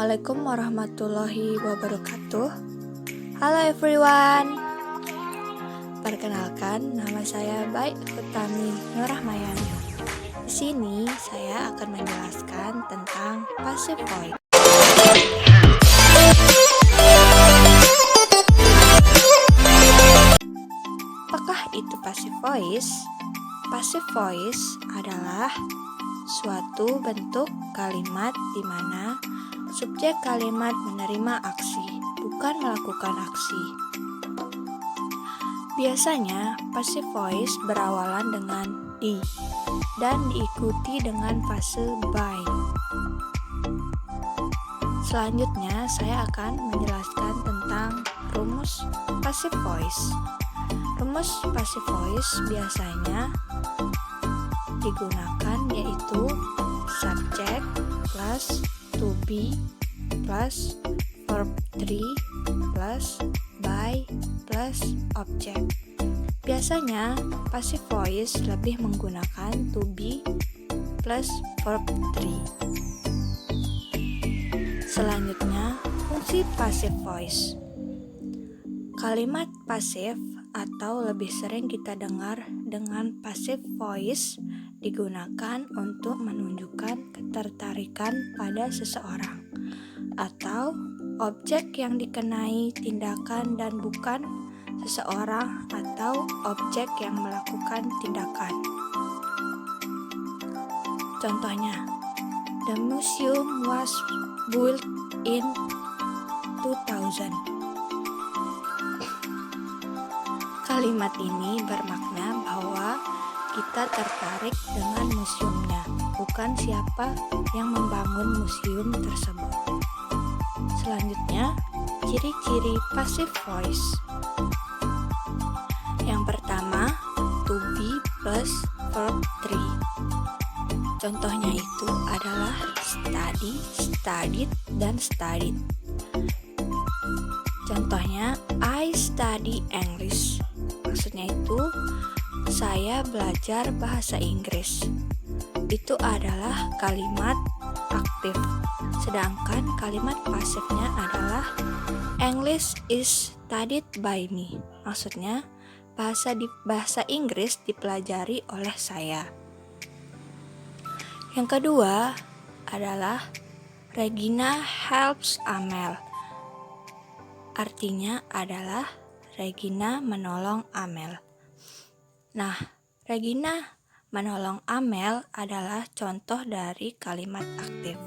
Assalamualaikum warahmatullahi wabarakatuh. Halo everyone. Perkenalkan, nama saya Baik Utami Nurrahmayani. Di sini saya akan menjelaskan tentang passive voice. Apakah itu passive voice? Passive voice adalah suatu bentuk kalimat di mana subjek kalimat menerima aksi, bukan melakukan aksi. Biasanya, passive voice berawalan dengan di dan diikuti dengan fase by. Selanjutnya, saya akan menjelaskan tentang rumus passive voice. Rumus passive voice biasanya digunakan yaitu subject plus to be plus verb 3 plus by plus object. Biasanya passive voice lebih menggunakan to be plus verb 3. Selanjutnya, fungsi passive voice. Kalimat pasif atau lebih sering kita dengar dengan passive voice digunakan untuk menunjukkan ketertarikan pada seseorang atau objek yang dikenai tindakan dan bukan seseorang atau objek yang melakukan tindakan. Contohnya, the museum was built in 2000. Kalimat ini bermakna bahwa kita tertarik dengan museumnya, bukan siapa yang membangun museum tersebut. Selanjutnya, ciri-ciri passive voice. Yang pertama, to be plus verb 3. Contohnya itu adalah study, studied, dan studied. Contohnya, I study English. Maksudnya itu, saya belajar bahasa Inggris. Itu adalah kalimat aktif. Sedangkan kalimat pasifnya adalah English is studied by me. Maksudnya, bahasa Inggris dipelajari oleh saya. Yang kedua adalah Regina helps Amel. Artinya adalah Regina menolong Amel. Nah, Regina menolong Amel adalah contoh dari kalimat aktif.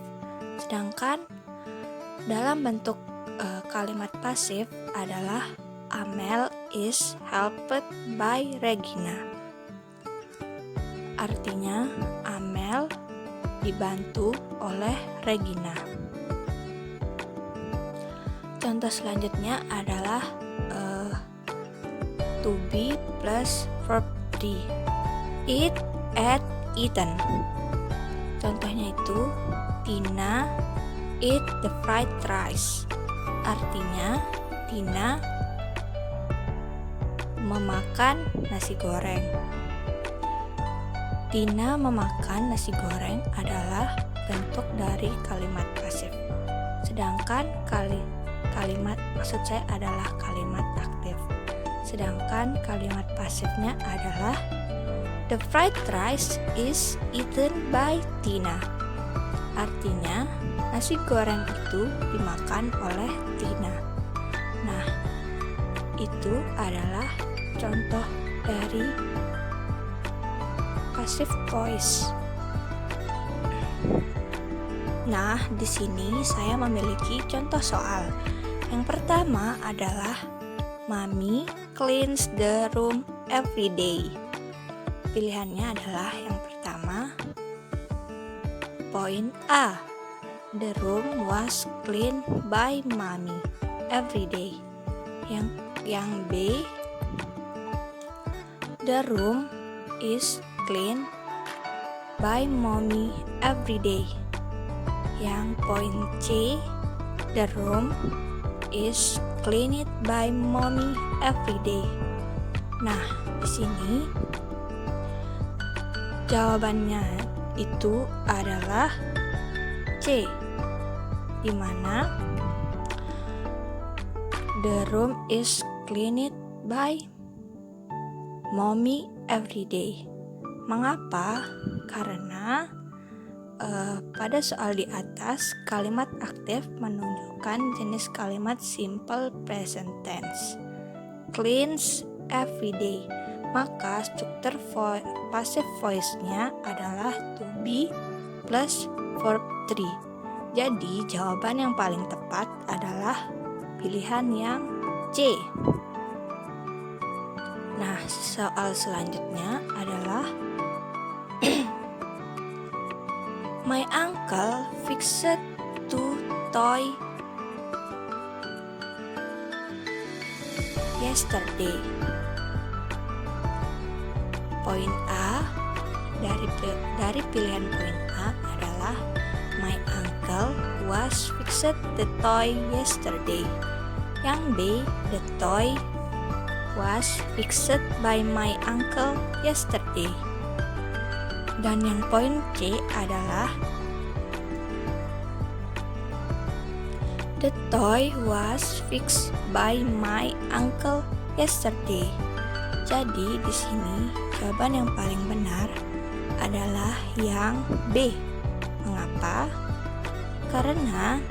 Sedangkan dalam bentuk kalimat pasif adalah Amel is helped by Regina. Artinya Amel dibantu oleh Regina. Contoh selanjutnya adalah to be plus verb 3. Eat, ate, eaten. Contohnya itu Tina eat the fried rice. Artinya Tina memakan nasi goreng. Tina memakan nasi goreng adalah bentuk dari kalimat pasif. Sedangkan kalimat maksud saya adalah kalimat aktif. Sedangkan kalimat pasifnya adalah the fried rice is eaten by Tina. Artinya, nasi goreng itu dimakan oleh Tina. Nah, itu adalah contoh dari passive voice. Nah, di sini saya memiliki contoh soal. Yang pertama adalah Mommy cleans the room every day. Pilihannya adalah yang pertama, poin A, the room was cleaned by Mommy every day. Yang B, the room is cleaned by Mommy every day. Yang poin C, the room is cleaned by Mommy every day. Nah, di sini jawabannya itu adalah C. di mana the room is cleaned by mommy every day. Mengapa? Karena pada soal di atas kalimat aktif menunjukkan jenis kalimat simple present tense. Cleans every day. Maka struktur passive voice-nya adalah to be plus verb 3. Jadi jawaban yang paling tepat adalah pilihan yang C. Nah, soal selanjutnya adalah my uncle fixed two toy yesterday. Poin A dari pilihan poin A adalah my uncle was fixed the toy yesterday. Yang B, the toy was fixed by my uncle yesterday. Dan yang poin C adalah the toy was fixed by my uncle yesterday. Jadi di sini jawaban yang paling benar adalah yang B. Mengapa? Karena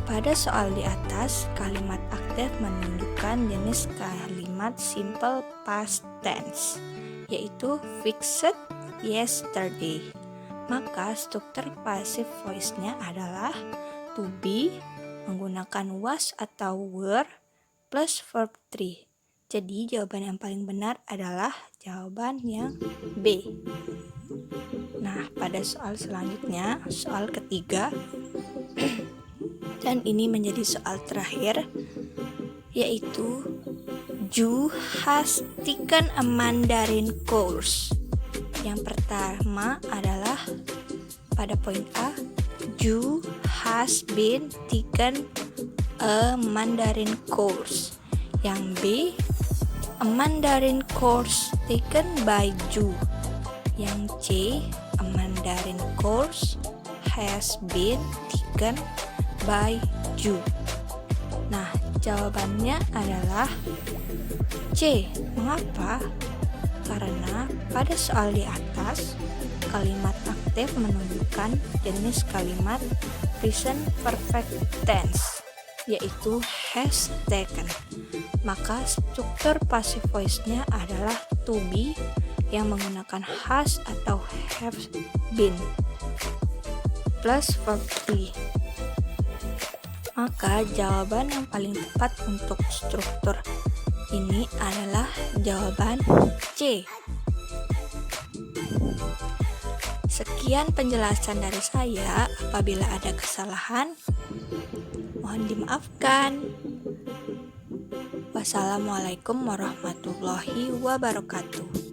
pada soal di atas kalimat aktif menunjukkan jenis kalimat simple past tense, yaitu fixed yesterday. Maka struktur passive voice-nya adalah to be menggunakan was atau were plus verb 3. Jadi jawaban yang paling benar adalah jawaban yang B. Nah, pada soal selanjutnya, soal ketiga, dan ini menjadi soal terakhir, yaitu Ju has taken a Mandarin course. Yang pertama adalah pada poin A, Ju has been taken a Mandarin course. Yang B, a Mandarin course taken by Ju. Yang C, a Mandarin course has been taken by Ju. Nah, jawabannya adalah C. Mengapa? Karena pada soal di atas kalimat aktif menunjukkan jenis kalimat present perfect tense, yaitu has taken. Maka struktur passive voice-nya adalah to be yang menggunakan has atau have been plus verb 3. Maka jawaban yang paling tepat untuk struktur ini adalah jawaban C. Sekian penjelasan dari saya. Apabila ada kesalahan, mohon dimaafkan. Wassalamualaikum warahmatullahi wabarakatuh.